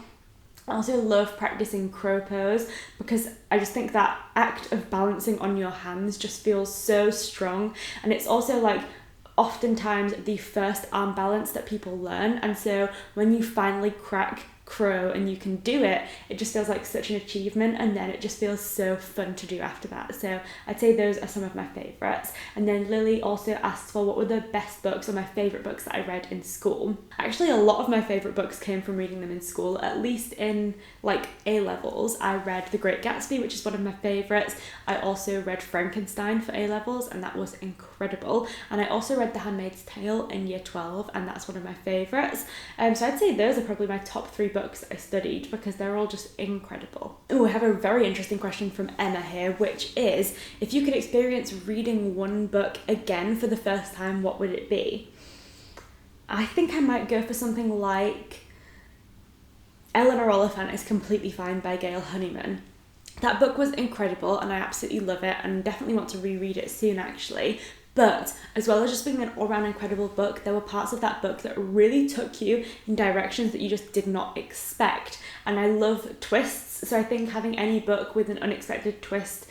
I also love practicing crow pose because I just think that act of balancing on your hands just feels so strong, and it's also like oftentimes the first arm balance that people learn, and so when you finally crack crow and you can do it, it just feels like such an achievement, and then it just feels so fun to do after that. So I'd say those are some of my favourites. And then Lily also asked for what were the best books or my favourite books that I read in school. Actually, a lot of my favourite books came from reading them in school, at least in like A-levels. I read The Great Gatsby, which is one of my favourites. I also read Frankenstein for A-levels, and that was incredible. And I also read The Handmaid's Tale in year 12, and that's one of my favourites. So I'd say those are probably my top 3 books that I studied, because they're all just incredible. Oh, I have a very interesting question from Emma here, which is, if you could experience reading one book again for the first time, what would it be? I think I might go for something like Eleanor Oliphant is Completely Fine by Gail Honeyman. That book was incredible and I absolutely love it, and definitely want to reread it soon actually. But as well as just being an all-round incredible book, there were parts of that book that really took you in directions that you just did not expect. And I love twists, so I think having any book with an unexpected twist,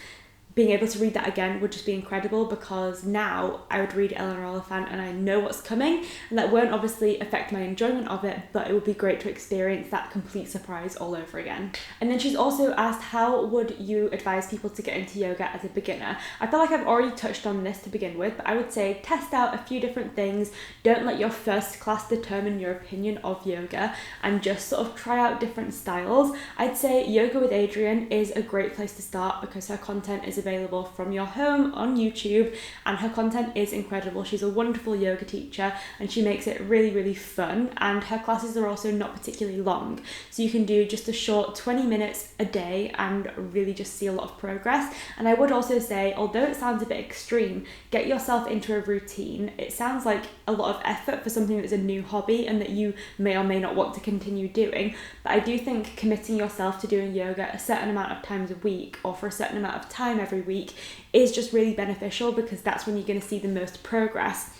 being able to read that again would just be incredible, because now I would read Eleanor Oliphant and I know what's coming, and that won't obviously affect my enjoyment of it, but it would be great to experience that complete surprise all over again. And then she's also asked, how would you advise people to get into yoga as a beginner? I feel like I've already touched on this to begin with, but I would say test out a few different things. Don't let your first class determine your opinion of yoga, and just sort of try out different styles. I'd say Yoga with Adriene is a great place to start, because her content is available from your home on YouTube, and her content is incredible. She's a wonderful yoga teacher and she makes it really, really fun, and her classes are also not particularly long, so you can do just a short 20 minutes a day and really just see a lot of progress. And I would also say, although it sounds a bit extreme, get yourself into a routine. It sounds like a lot of effort for something that's a new hobby and that you may or may not want to continue doing, but I do think committing yourself to doing yoga a certain amount of times a week, or for a certain amount of time every week, is just really beneficial, because that's when you're going to see the most progress.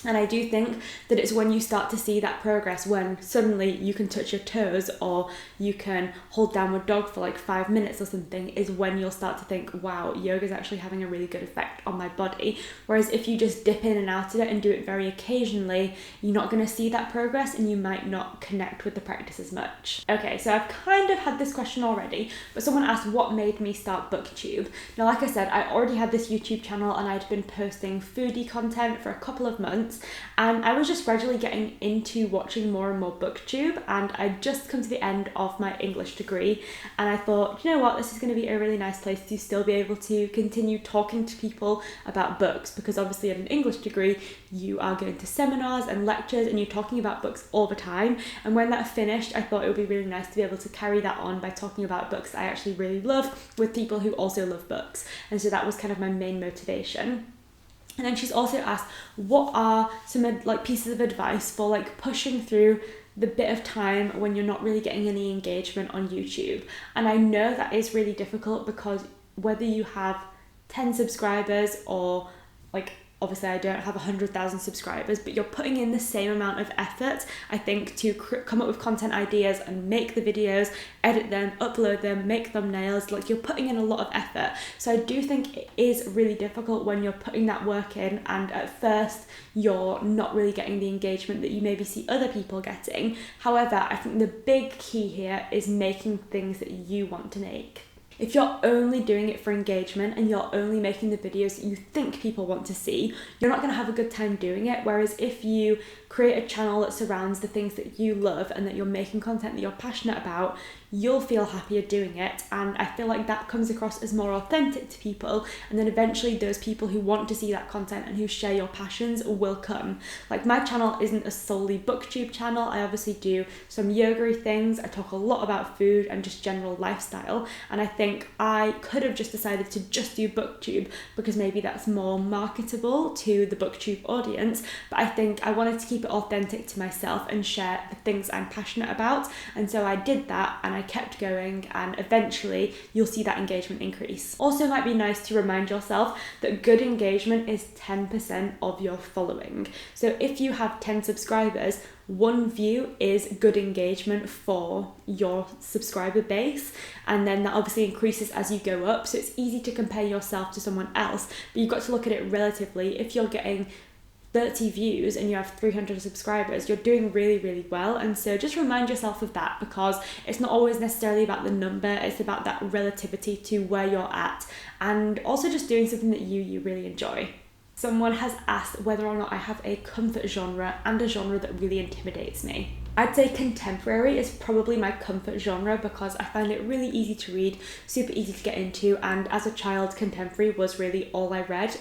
And I do think that it's when you start to see that progress, when suddenly you can touch your toes or you can hold downward dog for like 5 minutes or something, is when you'll start to think, wow, yoga is actually having a really good effect on my body. Whereas if you just dip in and out of it and do it very occasionally, you're not going to see that progress and you might not connect with the practice as much. Okay, so I've kind of had this question already, but someone asked what made me start BookTube. Now, like I said, I already had this YouTube channel and I'd been posting foodie content for a couple of months, and I was just gradually getting into watching more and more BookTube, and I'd just come to the end of my English degree, and I thought, you know what, this is going to be a really nice place to still be able to continue talking to people about books, because obviously in an English degree you are going to seminars and lectures and you're talking about books all the time. And when that finished, I thought it would be really nice to be able to carry that on by talking about books I actually really love with people who also love books, and so that was kind of my main motivation. And then she's also asked, what are some like pieces of advice for like pushing through the bit of time when you're not really getting any engagement on YouTube? And I know that is really difficult, because whether you have 10 subscribers or like, obviously I don't have 100,000 subscribers, but you're putting in the same amount of effort, I think, to come up with content ideas and make the videos, edit them, upload them, make thumbnails. Like, you're putting in a lot of effort. So I do think it is really difficult when you're putting that work in and at first you're not really getting the engagement that you maybe see other people getting. However, I think the big key here is making things that you want to make. If you're only doing it for engagement and you're only making the videos that you think people want to see, you're not going to have a good time doing it. Whereas if you create a channel that surrounds the things that you love and that you're making content that you're passionate about, you'll feel happier doing it. And I feel like that comes across as more authentic to people. And then eventually those people who want to see that content and who share your passions will come. Like, my channel isn't a solely BookTube channel. I obviously do some yoga-y things. I talk a lot about food and just general lifestyle. And I think I could have just decided to just do BookTube because maybe that's more marketable to the BookTube audience. But I think I wanted to keep it authentic to myself and share the things I'm passionate about. And so I did that, and I kept going, and eventually you'll see that engagement increase. Also, it might be nice to remind yourself that good engagement is 10% of your following. So if you have 10 subscribers, 1 view is good engagement for your subscriber base, and then that obviously increases as you go up. So it's easy to compare yourself to someone else, but you've got to look at it relatively. If you're getting 30 views and you have 300 subscribers, you're doing really, really well. And so just remind yourself of that, because it's not always necessarily about the number, it's about that relativity to where you're at, and also just doing something that you really enjoy. Someone has asked whether or not I have a comfort genre and a genre that really intimidates me. I'd say contemporary is probably my comfort genre because I find it really easy to read, super easy to get into, and as a child, contemporary was really all I read.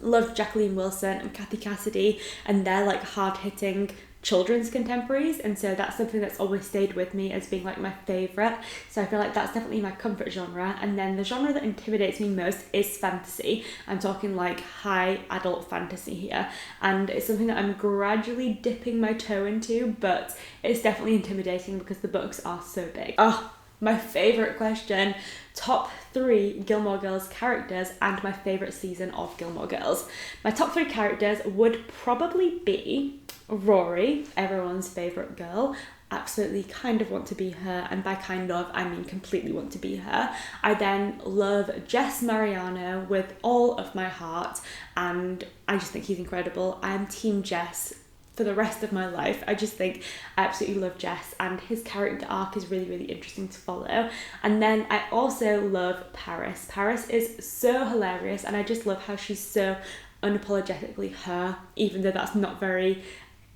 Loved Jacqueline Wilson and Kathy Cassidy, and they're like hard-hitting children's contemporaries, and so that's something that's always stayed with me as being like my favourite. So I feel like that's definitely my comfort genre. And then the genre that intimidates me most is fantasy. I'm talking like high adult fantasy here, and it's something that I'm gradually dipping my toe into, but it's definitely intimidating because the books are so big. Oh, my favourite question: top 3 Gilmore Girls characters and my favourite season of Gilmore Girls. My top 3 characters would probably be Rory, everyone's favourite girl. Absolutely kind of want to be her, and by kind of I mean completely want to be her. I then love Jess Mariano with all of my heart, and I just think he's incredible. I'm team Jess for the rest of my life. I just think I absolutely love Jess, and his character arc is really, really interesting to follow. And then I also love Paris. Paris is so hilarious, and I just love how she's so unapologetically her, even though that's not very,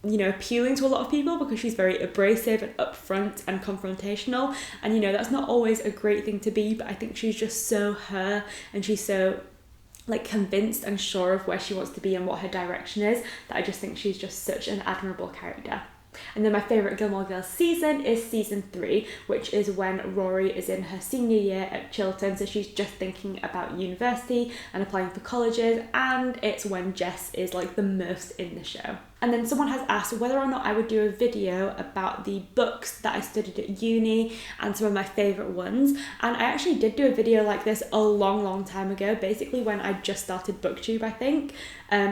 appealing to a lot of people, because she's very abrasive and upfront and confrontational, and that's not always a great thing to be, but I think she's just so her, and she's so like convinced and sure of where she wants to be and what her direction is, that I just think she's just such an admirable character. And then my favourite Gilmore Girls season is season 3, which is when Rory is in her senior year at Chiltern, so she's just thinking about university and applying for colleges, and it's when Jess is like the most in the show. And then someone has asked whether or not I would do a video about the books that I studied at uni and some of my favourite ones. And I actually did do a video like this a long time ago, basically when I just started BookTube, I think.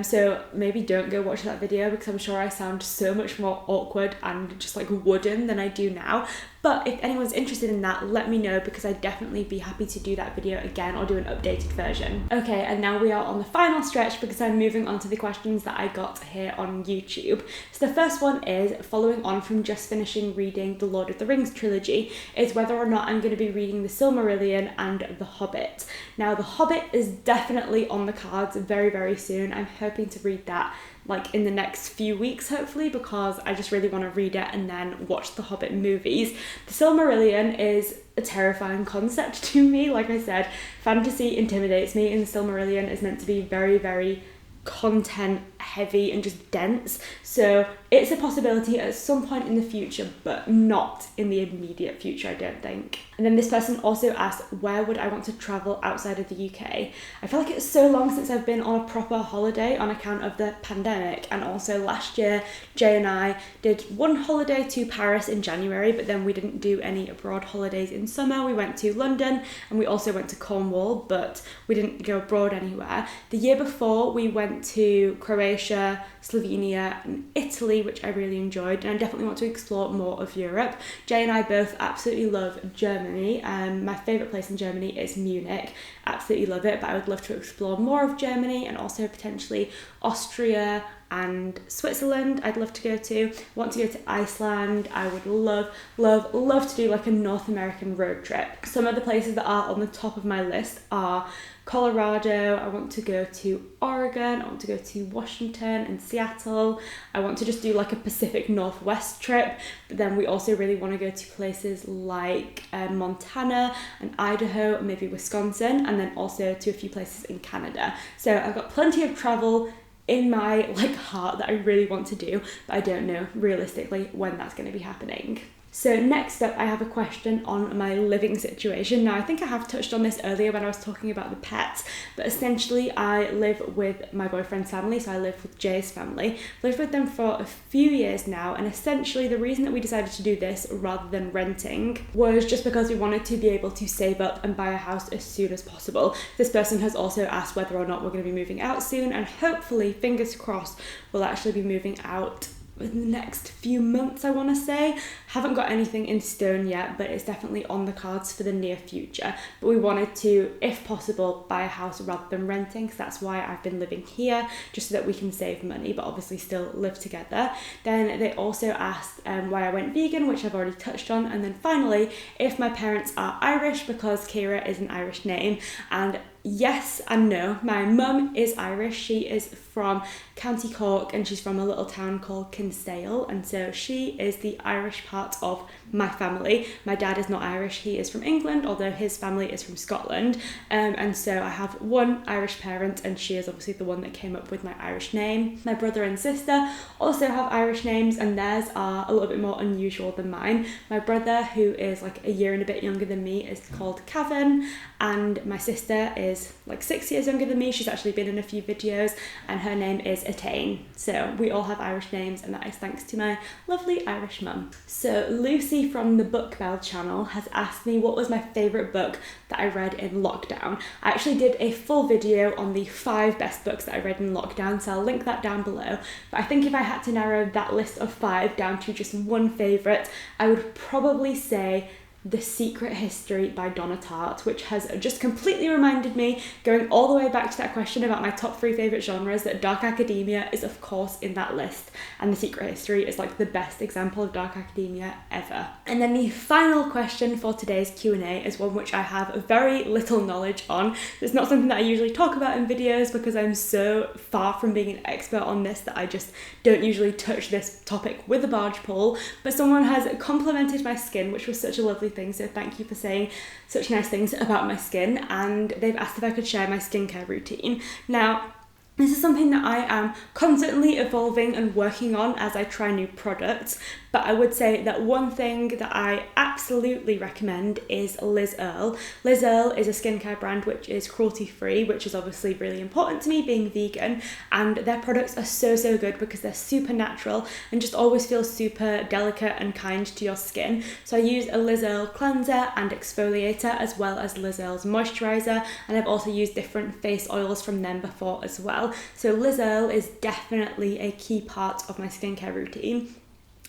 So maybe don't go watch that video, because I'm sure I sound so much more awkward and just like wooden than I do now. But if anyone's interested in that, let me know, because I'd definitely be happy to do that video again or do an updated version. Okay, and now we are on the final stretch, because I'm moving on to the questions that I got here on YouTube. So the first one is, following on from just finishing reading the Lord of the Rings trilogy, is whether or not I'm going to be reading The Silmarillion and The Hobbit. Now, The Hobbit is definitely on the cards very, very soon. I'm hoping to read that like in the next few weeks, hopefully, because I just really want to read it and then watch the Hobbit movies. The Silmarillion is a terrifying concept to me. Like I said, fantasy intimidates me, and the Silmarillion is meant to be very, very content heavy and just dense, so it's a possibility at some point in the future, but not in the immediate future, I don't think. And then this person also asked, where would I want to travel outside of the UK? I feel like it's so long since I've been on a proper holiday on account of the pandemic, and also last year Jay and I did one holiday to Paris in January, but then we didn't do any abroad holidays in summer. We went to London and we also went to Cornwall, but we didn't go abroad anywhere. The year before we went to Croatia, Slovenia and Italy, which I really enjoyed, and I definitely want to explore more of Europe. Jay and I both absolutely love Germany. My favourite place in Germany is Munich. Absolutely love it, but I would love to explore more of Germany, and also potentially Austria and Switzerland I'd love to go to. Want to go to Iceland. I would love to do like a North American road trip. Some of the places that are on the top of my list are Colorado, I want to go to Oregon, I want to go to Washington and Seattle. I want to just do like a Pacific Northwest trip, but then we also really want to go to places like Montana and Idaho and maybe Wisconsin, and then also to a few places in Canada. So I've got plenty of travel in my heart that I really want to do, but I don't know realistically when that's going to be happening. So next up, I have a question on my living situation. Now, I think I have touched on this earlier when I was talking about the pets, but essentially I live with my boyfriend's family, so I live with Jay's family. I've lived with them for a few years now, and essentially the reason that we decided to do this rather than renting was just because we wanted to be able to save up and buy a house as soon as possible. This person has also asked whether or not we're going to be moving out soon, and hopefully, fingers crossed, we'll actually be moving out in the next few months, I want to say. Haven't got anything in stone yet, but it's definitely on the cards for the near future. But we wanted to, if possible, buy a house rather than renting, because that's why I've been living here, just so that we can save money but obviously still live together. Then they also asked why I went vegan, which I've already touched on, and then finally if my parents are Irish, because Kira is an Irish name. And yes and no. My mum is Irish. She is from County Cork and she's from a little town called Kinsale, and so she is the Irish part of my family. My dad is not Irish, he is from England, although his family is from Scotland, and so I have one Irish parent and she is obviously the one that came up with my Irish name. My brother and sister also have Irish names and theirs are a little bit more unusual than mine. My brother, who is like a year and a bit younger than me, is called Cavan, and my sister is like 6 years younger than me. She's actually been in a few videos and her name is Attain. So we all have Irish names, and that is thanks to my lovely Irish mum. So Lucy from the Book Bell channel has asked me what was my favourite book that I read in lockdown. I actually did a full video on the 5 best books that I read in lockdown, so I'll link that down below. But I think if I had to narrow that list of 5 down to just one favourite, I would probably say The Secret History by Donna Tartt, which has just completely reminded me, going all the way back to that question about my top 3 favourite genres, that dark academia is of course in that list, and The Secret History is like the best example of dark academia ever. And then the final question for today's Q&A is one which I have very little knowledge on. It's not something that I usually talk about in videos because I'm so far from being an expert on this that I just don't usually touch this topic with a barge pole, but someone has complimented my skin, which was such a lovely thing, so thank you for saying such nice things about my skin, and they've asked if I could share my skincare routine. Now, this is something that I am constantly evolving and working on as I try new products, but I would say that one thing that I absolutely recommend is Liz Earle. Liz Earle is a skincare brand which is cruelty-free, which is obviously really important to me being vegan, and their products are so good because they're super natural and just always feel super delicate and kind to your skin. So I use a Liz Earle cleanser and exfoliator as well as Liz Earle's moisturizer, and I've also used different face oils from them before as well. So Liz Earle is definitely a key part of my skincare routine.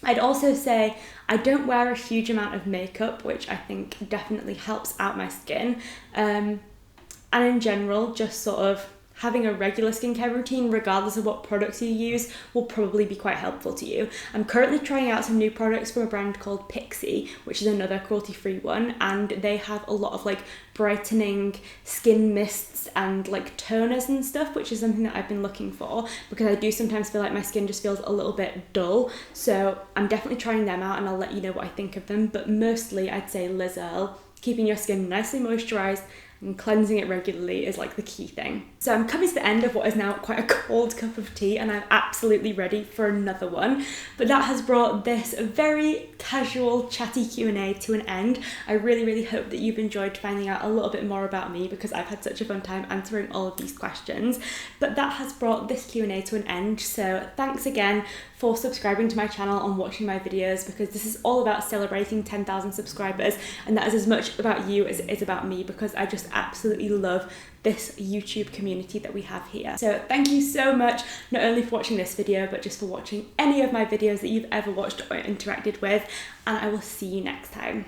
I'd also say I don't wear a huge amount of makeup, which I think definitely helps out my skin. And in general, just sort of having a regular skincare routine, regardless of what products you use, will probably be quite helpful to you. I'm currently trying out some new products from a brand called Pixie, which is another cruelty-free one, and they have a lot of like brightening skin mists and like toners and stuff, which is something that I've been looking for because I do sometimes feel like my skin just feels a little bit dull. So I'm definitely trying them out and I'll let you know what I think of them, but mostly I'd say Liz Earle. Keeping your skin nicely moisturised and cleansing it regularly is like the key thing. So I'm coming to the end of what is now quite a cold cup of tea, and I'm absolutely ready for another one. But that has brought this very casual, chatty Q&A to an end. I really hope that you've enjoyed finding out a little bit more about me because I've had such a fun time answering all of these questions. But that has brought this Q&A to an end. So thanks again for subscribing to my channel and watching my videos, because this is all about celebrating 10,000 subscribers, and that is as much about you as it is about me, because I just absolutely love this YouTube community that we have here. So thank you so much, not only for watching this video, but just for watching any of my videos that you've ever watched or interacted with, and I will see you next time.